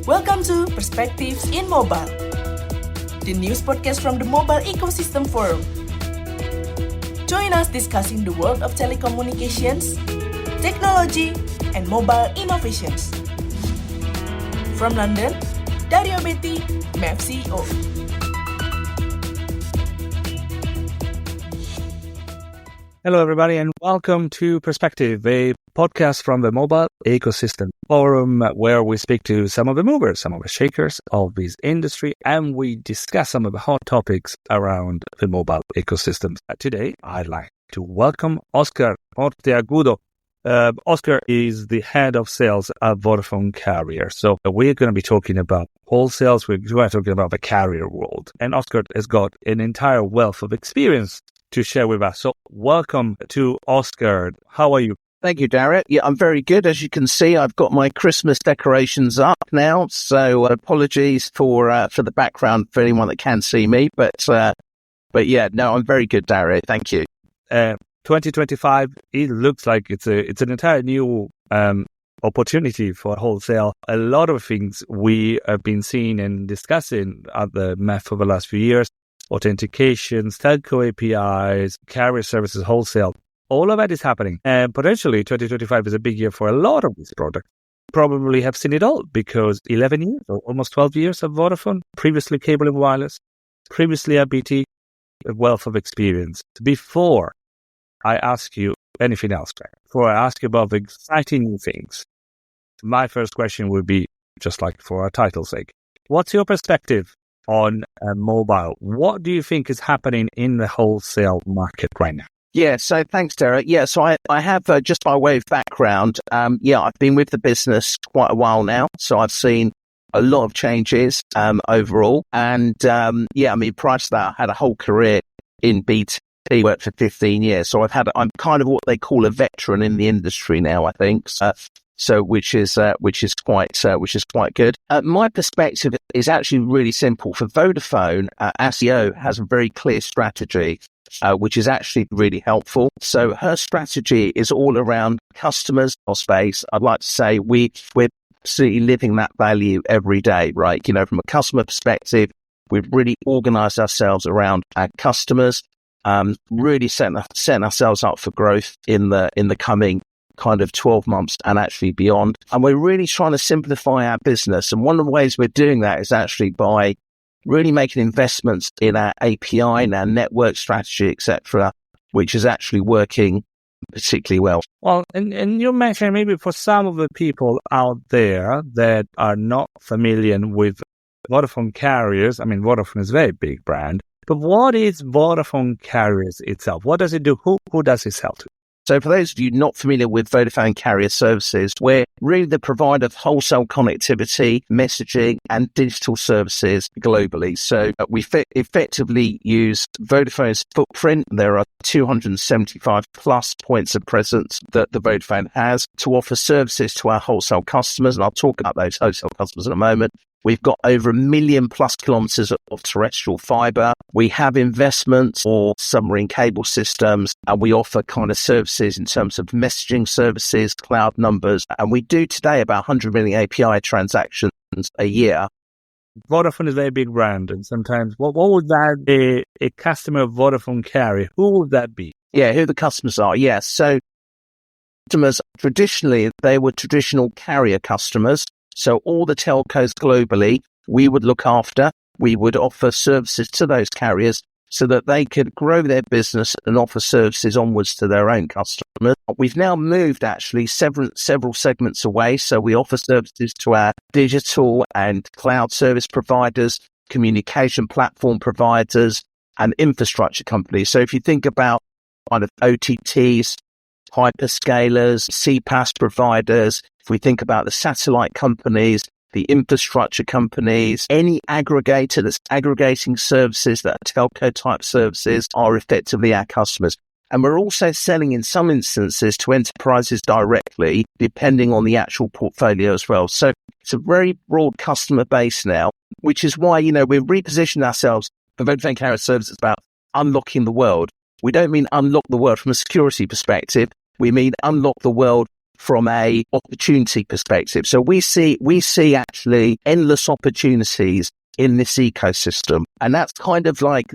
Welcome to Perspectives in Mobile, the news podcast from the Mobile Ecosystem Forum. Join us discussing the world of telecommunications, technology, and mobile innovations. From London, Dario Betti, MEF CEO. Hello, everybody, and welcome to Perspective, a podcast from the Mobile Ecosystem Forum, where we speak to some of the movers, some of the shakers of this industry, and we discuss some of the hot topics around the mobile ecosystem. Today, I'd like to welcome Oscar Monteagudo. Oscar is the head of sales at Vodafone Carrier. So we're going to be talking about wholesales. We're talking about the carrier world. And Oscar has got an entire wealth of experience to share with us. So welcome to Oscar. How are you? Thank you, Dario. Yeah, I'm very good. As you can see, I've got my Christmas decorations up now. So apologies for the background for anyone that can see me. But yeah, no, I'm very good, Dario. Thank you. 2025, it looks like it's an entire new opportunity for wholesale. A lot of things we have been seeing and discussing at the MEF for the last few years: authentications, telco APIs, carrier services, wholesale. All of that is happening. And potentially 2025 is a big year for a lot of these products. Probably have seen it all because 11 years or almost 12 years of Vodafone, previously cable and wireless, previously at BT, a wealth of experience. Before I ask you anything else, before I ask you about the exciting new things, my first question would be, just like for our title's sake, what's your perspective on mobile? What do you think is happening in the wholesale market right now? Yeah, so thanks, Derek. Yeah, so I have, just by way of background, I've been with the business quite a while now. So I've seen a lot of changes overall. And prior to that, I had a whole career in BT, worked for 15 years. So I'm kind of what they call a veteran in the industry now, I think. So which is quite good. My perspective is actually really simple. For Vodafone, our CEO has a very clear strategy, which is actually really helpful. So her strategy is all around customers or space. I'd like to say we're absolutely living that value every day, right? You know, from a customer perspective, we've really organized ourselves around our customers, really setting ourselves up for growth in the coming kind of 12 months and actually beyond. And we're really trying to simplify our business. And one of the ways we're doing that is actually by really making investments in our API and our network strategy, etc., which is actually working particularly well. Well, and you mentioned maybe for some of the people out there that are not familiar with Vodafone Carriers, I mean, Vodafone is a very big brand, but what is Vodafone Carriers itself? What does it do? Who does it sell to? So for those of you not familiar with Vodafone Carrier Services, we're really the provider of wholesale connectivity, messaging and digital services globally. So we effectively use Vodafone's footprint. There are 275 plus points of presence that the Vodafone has to offer services to our wholesale customers. And I'll talk about those wholesale customers in a moment. We've got over 1 million plus kilometers of terrestrial fiber. We have investments for submarine cable systems, and we offer kind of services in terms of messaging services, cloud numbers. And we do today about 100 million API transactions a year. Vodafone is a very big brand, and sometimes what would that be? A customer of Vodafone Carrier, who would that be? Yeah, who the customers are. Yes. So customers, traditionally, they were traditional carrier customers. So all the telcos globally, we would look after, we would offer services to those carriers so that they could grow their business and offer services onwards to their own customers. We've now moved actually several segments away. So we offer services to our digital and cloud service providers, communication platform providers, and infrastructure companies. So if you think about kind of OTTs, hyperscalers, CPaaS providers, if we think about the satellite companies, the infrastructure companies, any aggregator that's aggregating services that are telco type services are effectively our customers. And we're also selling in some instances to enterprises directly, depending on the actual portfolio as well. So it's a very broad customer base now, which is why, we've repositioned ourselves for Vodafone Carrier Services about unlocking the world. We don't mean unlock the world from a security perspective. We mean unlock the world from a opportunity perspective. So we see actually endless opportunities in this ecosystem. And that's kind of like,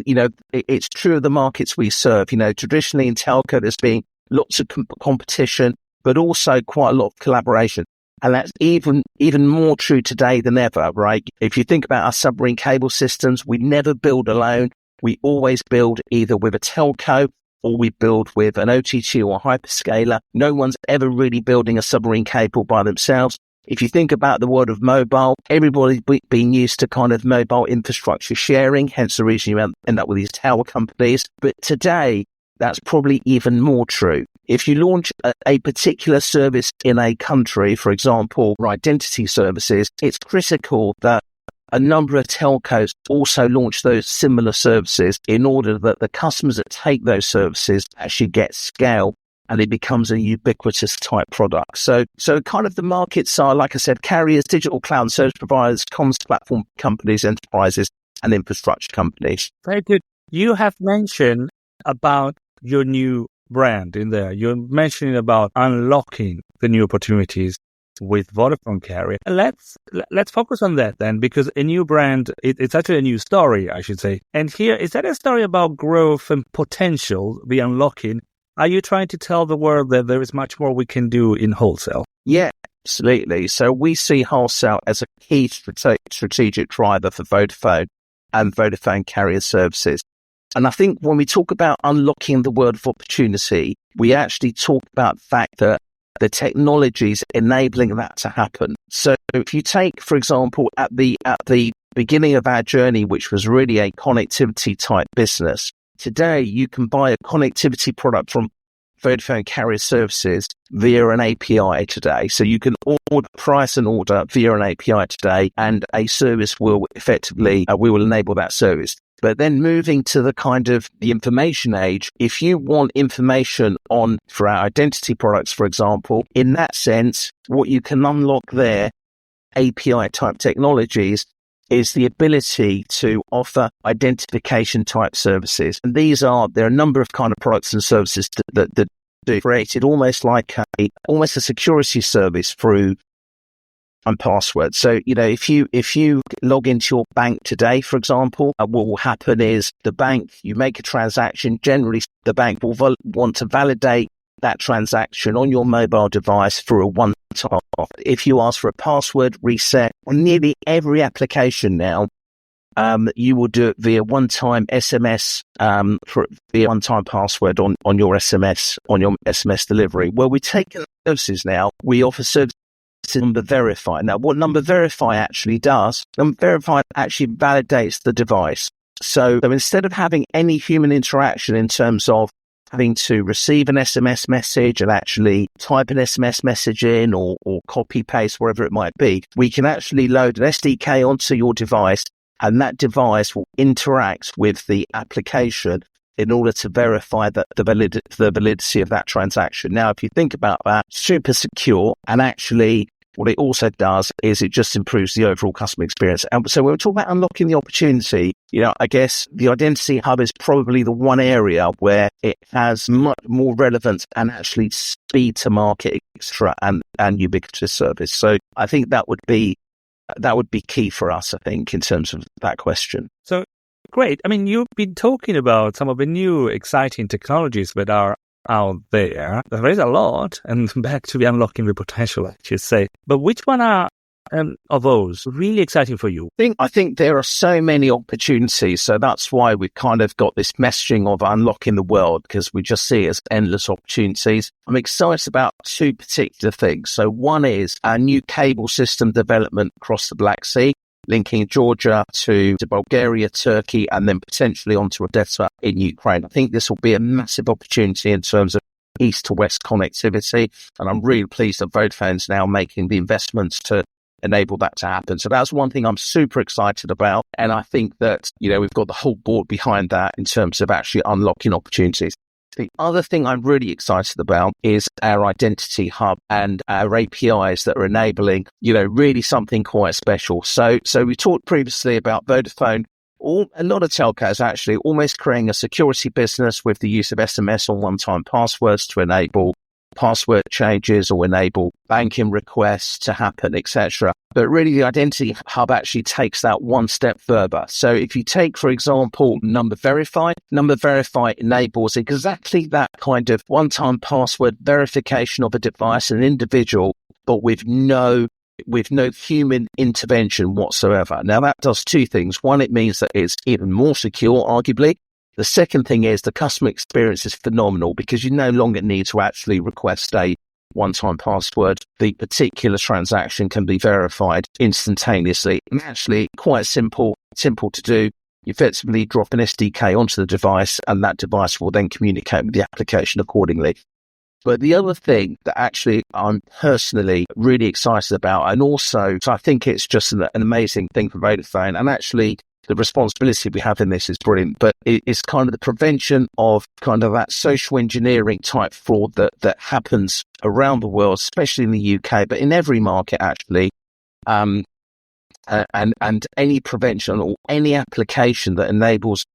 it's true of the markets we serve. Traditionally in telco, there's been lots of competition, but also quite a lot of collaboration. And that's even more true today than ever, right? If you think about our submarine cable systems, we never build alone. We always build either with a telco or we build with an OTT or a hyperscaler. No one's ever really building a submarine cable by themselves. If you think about the world of mobile, everybody's been used to kind of mobile infrastructure sharing, hence the reason you end up with these tower companies. But today, that's probably even more true. If you launch a particular service in a country, for example, identity services, it's critical that a number of telcos also launch those similar services in order that the customers that take those services actually get scale and it becomes a ubiquitous type product. So kind of the markets are, like I said, carriers, digital cloud service providers, comms platform companies, enterprises, and infrastructure companies. Very good. You have mentioned about your new brand in there. You're mentioning about unlocking the new opportunities with Vodafone Carrier. Let's focus on that then, because a new brand, it's actually a new story, I should say. And here, is that a story about growth and potential, the unlocking? Are you trying to tell the world that there is much more we can do in wholesale? Yeah, absolutely. So we see wholesale as a key strategic driver for Vodafone and Vodafone Carrier Services. And I think when we talk about unlocking the world of opportunity, we actually talk about the fact that the technologies enabling that to happen. So if you take, for example, at the beginning of our journey, which was really a connectivity type business, today you can buy a connectivity product from Vodafone Carrier Services via an API today. So you can price an order via an API today, and a service will effectively, we will enable that service. But then moving to the kind of the information age, if you want information for our identity products, for example, in that sense, what you can unlock there, API type technologies, is the ability to offer identification type services. And there are a number of kind of products and services that do created almost like a security service through password. So, if you log into your bank today, for example, what will happen is the bank, you make a transaction, generally the bank will want to validate that transaction on your mobile device through a one-time. If you ask for a password reset on nearly every application now, you will do it via one-time SMS, via one-time password on your SMS delivery. Well, we've taken services now. We offer services Number Verify. Now, what Number Verify actually does, Number Verify actually validates the device. So instead of having any human interaction in terms of having to receive an SMS message and actually type an SMS message in or copy paste, wherever it might be, we can actually load an SDK onto your device, and that device will interact with the application in order to verify that the validity of that transaction. Now, if you think about that, super secure, and actually what it also does is it just improves the overall customer experience. And so when we talk about unlocking the opportunity, I guess the Identity Hub is probably the one area where it has much more relevance and actually speed to market, extra and ubiquitous service. So I think that would be key for us, I think, in terms of that question. So great. I mean, you've been talking about some of the new exciting technologies that are out there. There is a lot, and back to the unlocking the potential, I should say. But which one are of those really exciting for you? I think there are so many opportunities. So that's why we've kind of got this messaging of unlocking the world, because we just see it as endless opportunities. I'm excited about two particular things. So one is our new cable system development across the Black Sea, linking Georgia to Bulgaria, Turkey, and then potentially onto Odessa in Ukraine. I think this will be a massive opportunity in terms of east to west connectivity. And I'm really pleased that Vodafone's now making the investments to enable that to happen. So that's one thing I'm super excited about. And I think that, we've got the whole board behind that in terms of actually unlocking opportunities. The other thing I'm really excited about is our Identity Hub and our APIs that are enabling, really something quite special. So we talked previously about Vodafone. A lot of telcos actually almost creating a security business with the use of SMS or one-time passwords to enable password changes or enable banking requests to happen, etc. But really the Identity Hub actually takes that one step further. So if you take, for example, Number Verify enables exactly that kind of one-time password verification of a device, an individual, but with no human intervention whatsoever. Now that does two things. One, it means that it's even more secure, arguably. The second thing is the customer experience is phenomenal because you no longer need to actually request a one-time password. The particular transaction can be verified instantaneously and actually quite simple to do. You effectively drop an SDK onto the device and that device will then communicate with the application accordingly. But the other thing that actually I'm personally really excited about, and also so I think it's just an amazing thing for Vodafone, and actually the responsibility we have in this is brilliant, but it's kind of the prevention of kind of that social engineering type fraud that happens around the world, especially in the UK, but in every market actually. And any prevention or any application that enables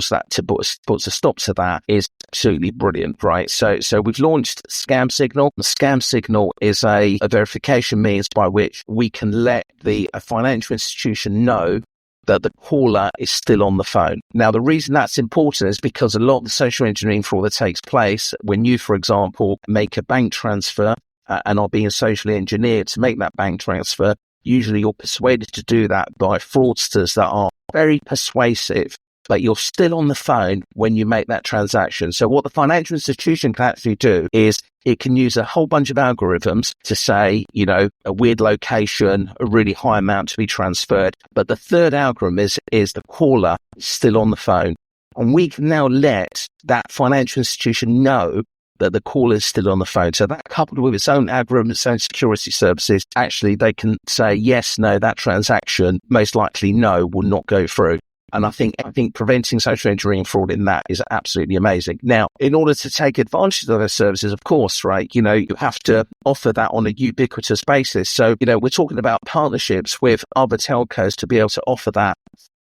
that to put a stop to that is absolutely brilliant, right? So we've launched Scam Signal. The Scam Signal is a verification means by which we can let a financial institution know that the caller is still on the phone. Now, the reason that's important is because a lot of the social engineering fraud that takes place when you, for example, make a bank transfer and are being socially engineered to make that bank transfer, usually you're persuaded to do that by fraudsters that are very persuasive, but you're still on the phone when you make that transaction. So what the financial institution can actually do is it can use a whole bunch of algorithms to say, a weird location, a really high amount to be transferred. But the third algorithm is the caller is still on the phone. And we can now let that financial institution know that the caller is still on the phone. So that coupled with its own algorithm, its own security services, actually they can say, yes, no, that transaction, most likely no, will not go through. And I think preventing social engineering fraud in that is absolutely amazing. Now, in order to take advantage of those services, of course, right, you have to offer that on a ubiquitous basis. So, we're talking about partnerships with other telcos to be able to offer that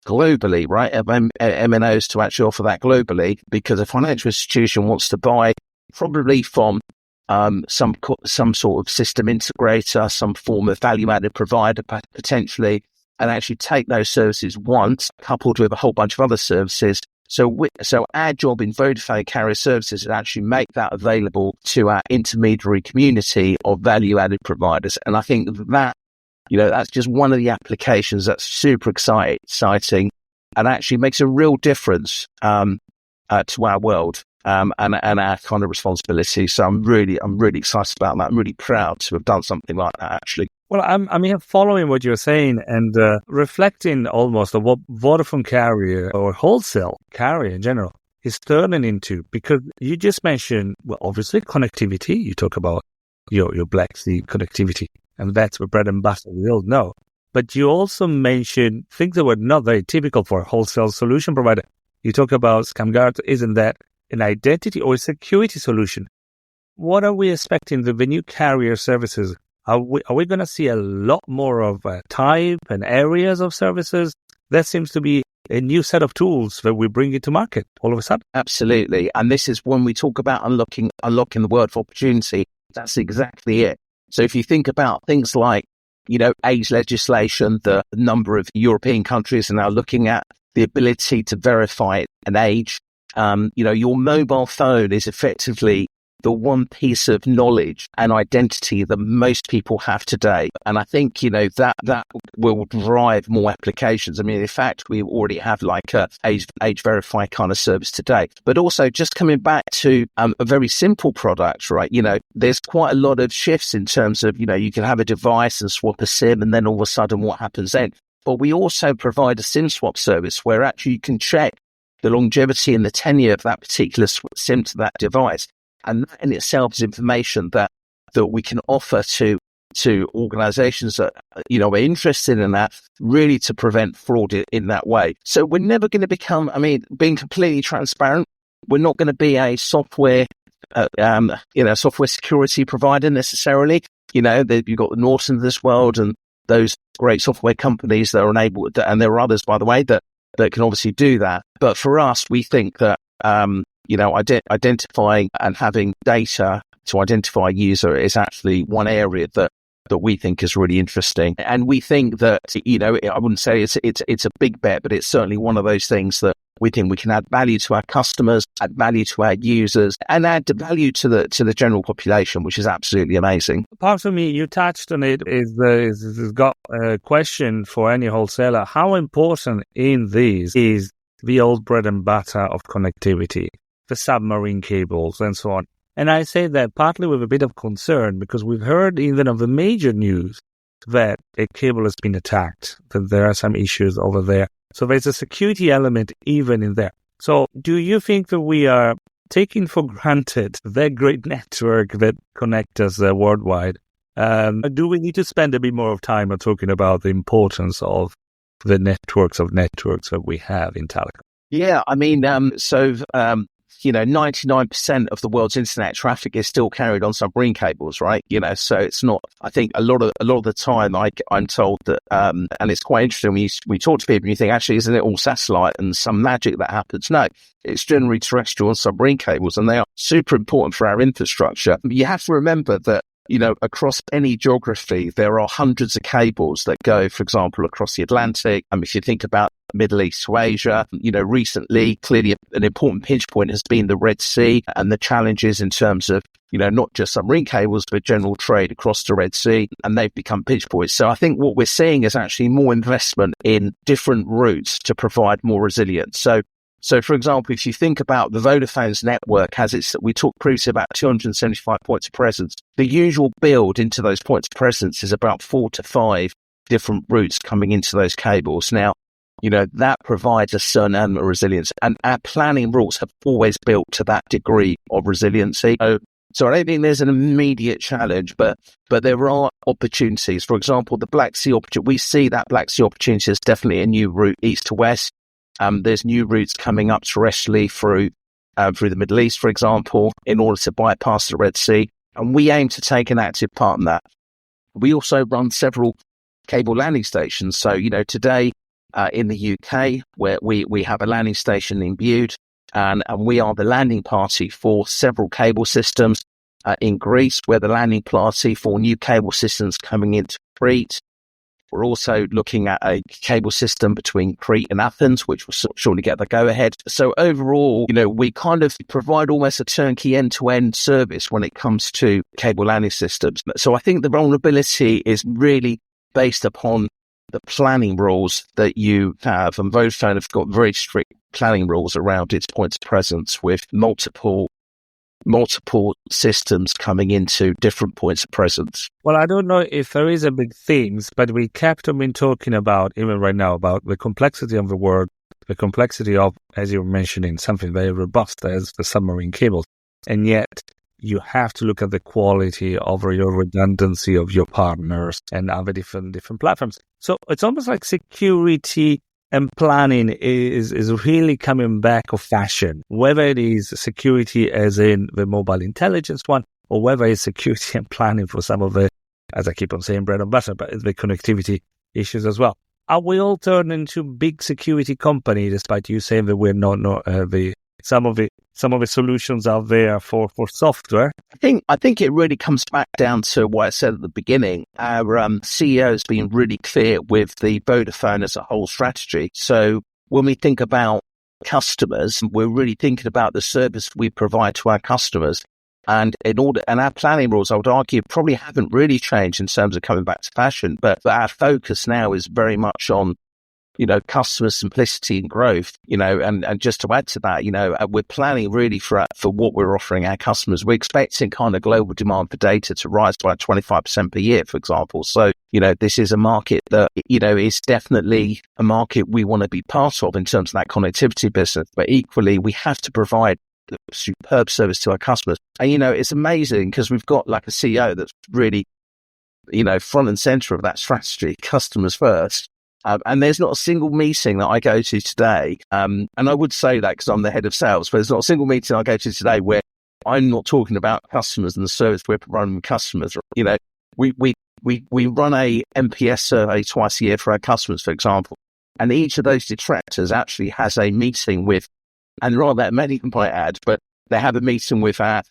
globally, right? MNOs to actually offer that globally, because a financial institution wants to buy probably from some sort of system integrator, some form of value-added provider potentially, and actually take those services once, coupled with a whole bunch of other services. So our job in Vodafone Carrier Services is actually make that available to our intermediary community of value-added providers. And I think that, that's just one of the applications that's super exciting and actually makes a real difference to our world and our kind of responsibility. So I'm really excited about that. I'm really proud to have done something like that, actually. Well, I'm here following what you're saying and reflecting almost on what Vodafone Carrier or wholesale carrier in general is turning into, because you just mentioned, well, obviously connectivity. You talk about your Black Sea connectivity, and that's the bread and butter we all know. But you also mentioned things that were not very typical for a wholesale solution provider. You talk about ScamGuard. Isn't that an identity or a security solution? What are we expecting the new carrier services? Are we going to see a lot more of type and areas of services? That seems to be a new set of tools that we bring into market all of a sudden. Absolutely. And this is when we talk about unlocking the world for opportunity. That's exactly it. So if you think about things like, age legislation, the number of European countries are now looking at the ability to verify an age. Your mobile phone is effectively the one piece of knowledge and identity that most people have today. And I think, that will drive more applications. I mean, in fact, we already have like a age verify kind of service today. But also just coming back to a very simple product, right? There's quite a lot of shifts in terms of, you can have a device and swap a SIM and then all of a sudden what happens then? But we also provide a SIM swap service where actually you can check the longevity and the tenure of that particular SIM to that device. And that in itself is information that we can offer to organizations that, are interested in that, really to prevent fraud in that way. So we're never going to become, being completely transparent, we're not going to be a software security provider necessarily. You've got the Norton of this world and those great software companies that are enabled, and there are others, by the way, that can obviously do that. But for us, we think that, identifying and having data to identify a user is actually one area that we think is really interesting. And we think that, I wouldn't say it's a big bet, but it's certainly one of those things that we think we can add value to our customers, add value to our users, and add value to the general population, which is absolutely amazing. Apart from me, you touched on it, is got a question for any wholesaler. How important in this is the old bread and butter of connectivity, the submarine cables and so on? And I say that partly with a bit of concern, because we've heard even of the major news that a cable has been attacked, that there are some issues over there. So there's a security element even in there. So do you think that we are taking for granted that great network that connects us worldwide? Do we need to spend a bit more of time on talking about the importance of the networks that we have in telecom? Yeah, I mean, 99% of the world's internet traffic is still carried on submarine cables, right? So it's not, I think a lot of the time I'm told that, and it's quite interesting when we talk to people and you think, actually, isn't it all satellite and some magic that happens? No, it's generally terrestrial and submarine cables, and they are super important for our infrastructure. But you have to remember that, across any geography, there are hundreds of cables that go, for example, across the Atlantic. If you think about Middle East to Asia, recently, clearly an important pinch point has been the Red Sea and the challenges in terms of, not just submarine cables, but general trade across the Red Sea, and they've become pinch points. So I think what we're seeing is actually more investment in different routes to provide more resilience. So, for example, if you think about the Vodafone's network, we talked previously about 275 points of presence. The usual build into those points of presence is about 4 to 5 different routes coming into those cables. Now, that provides a certain element of resilience, and our planning rules have always built to that degree of resiliency. So I don't think there's an immediate challenge, but there are opportunities. For example, the Black Sea opportunity, we see that Black Sea opportunity is definitely a new route east to west. There's new routes coming up terrestrially through the Middle East, for example, in order to bypass the Red Sea. And we aim to take an active part in that. We also run several cable landing stations. So, today in the UK, where we have a landing station in Bude, and we are the landing party for several cable systems. In Greece, we're the landing party for new cable systems coming into Crete. We're also looking at a cable system between Crete and Athens, which will shortly get the go-ahead. So overall, we kind of provide almost a turnkey end-to-end service when it comes to cable landing systems. So I think the vulnerability is really based upon the planning rules that you have. And Vodafone have got very strict planning rules around its points of presence with multiple systems coming into different points of presence. Well, I don't know if there is a big themes, but we kept on been talking about, even right now, about the complexity of the world, the complexity of, as you were mentioning, something very robust as the submarine cables. And yet you have to look at the quality of your redundancy of your partners and other different platforms. So it's almost like security and planning is really coming back of fashion, whether it is security as in the mobile intelligence one, or whether it's security and planning for some of the, as I keep on saying, bread and butter, but the connectivity issues as well. Are we all turning into big security company, despite you saying that we're not some of the solutions out there for software? I think it really comes back down to what I said at the beginning. Our CEO has been really clear with the Vodafone as a whole strategy. So when we think about customers, we're really thinking about the service we provide to our customers. And our planning rules, I would argue, probably haven't really changed in terms of coming back to fashion. But our focus now is very much on customer simplicity and growth, and just to add to that, we're planning really for what we're offering our customers. We're expecting kind of global demand for data to rise by 25% per year, for example. So, this is a market that, is definitely a market we want to be part of in terms of that connectivity business. But equally, we have to provide a superb service to our customers. And, it's amazing because we've got like a CEO that's really, front and center of that strategy, customers first. And there's not a single meeting that I go to today, and I would say that because I'm the head of sales, but there's not a single meeting I go to today where I'm not talking about customers and the service we're providing customers. We run a NPS survey twice a year for our customers, for example, and each of those detractors actually has a meeting with, and rather many, I might add, but they have a meeting with our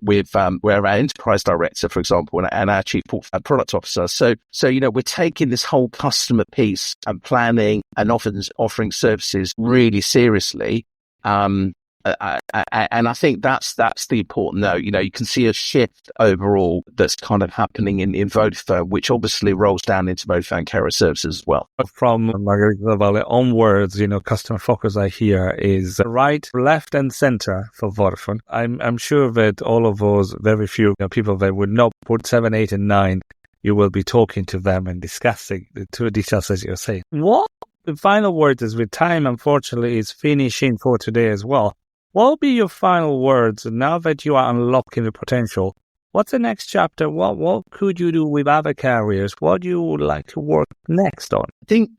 with where our enterprise director, for example, and our chief product officer. So we're taking this whole customer piece and planning and offering services really seriously. And I think that's the important note. You can see a shift overall that's kind of happening in Vodafone, which obviously rolls down into Vodafone Carrier Services as well. From Margarita Valley onwards, customer focus I hear is right, left, and center for Vodafone. I'm sure that all of those very few people that would not put 7, 8, and 9, you will be talking to them and discussing the two details as you're saying. What the final word is, with time, unfortunately, is finishing for today as well. What will be your final words now that you are unlocking the potential? What's the next chapter? What could you do with other carriers? What do you would like to work next on?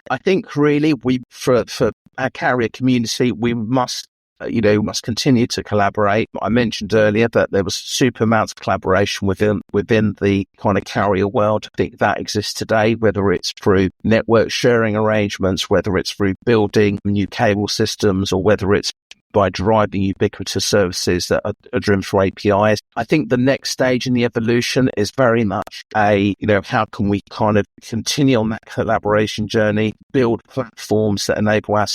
I think really for our carrier community, we must continue to collaborate. I mentioned earlier that there was super amounts of collaboration within the kind of carrier world. I think that exists today, whether it's through network sharing arrangements, whether it's through building new cable systems, or whether it's by driving ubiquitous services that are driven through APIs. I think the next stage in the evolution is very much how can we kind of continue on that collaboration journey, build platforms that enable our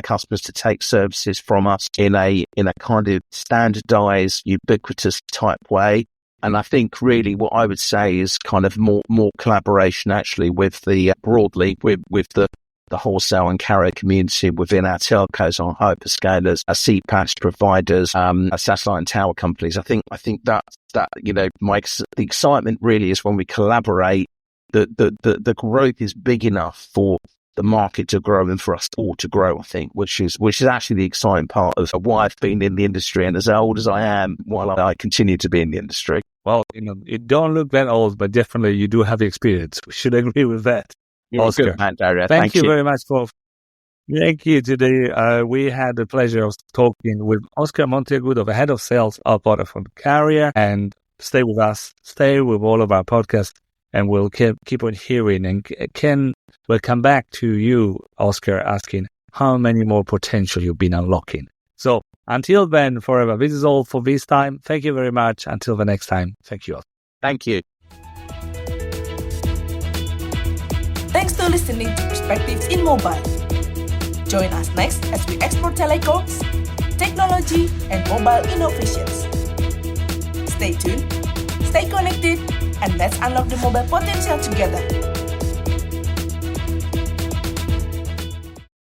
customers to take services from us in a kind of standardized, ubiquitous type way. And I think really what I would say is kind of more collaboration actually with the broadly with the wholesale and carrier community within our telcos, our hyperscalers, our CPaaS providers, our satellite and tower companies. I think that the excitement really is when we collaborate. The growth is big enough for the market to grow and for us all to grow. I think, which is actually the exciting part of why I've been in the industry, and as old as I am, while I continue to be in the industry. Well, you don't look that old, but definitely you do have the experience. We should agree with that. You're Oscar, good man, Dario. Thank you very much thank you today. We had the pleasure of talking with Oscar Monteagudo, the head of sales of Vodafone Carrier, and stay with us, stay with all of our podcasts, and we'll keep on hearing. And we'll come back to you, Oscar, asking how many more potential you've been unlocking. So until then, forever, this is all for this time. Thank you very much. Until the next time. Thank you. Thank you. Thanks for listening to Perspectives in Mobile. Join us next as we explore telecoms, technology, and mobile innovations. Stay tuned, stay connected, and let's unlock the mobile potential together.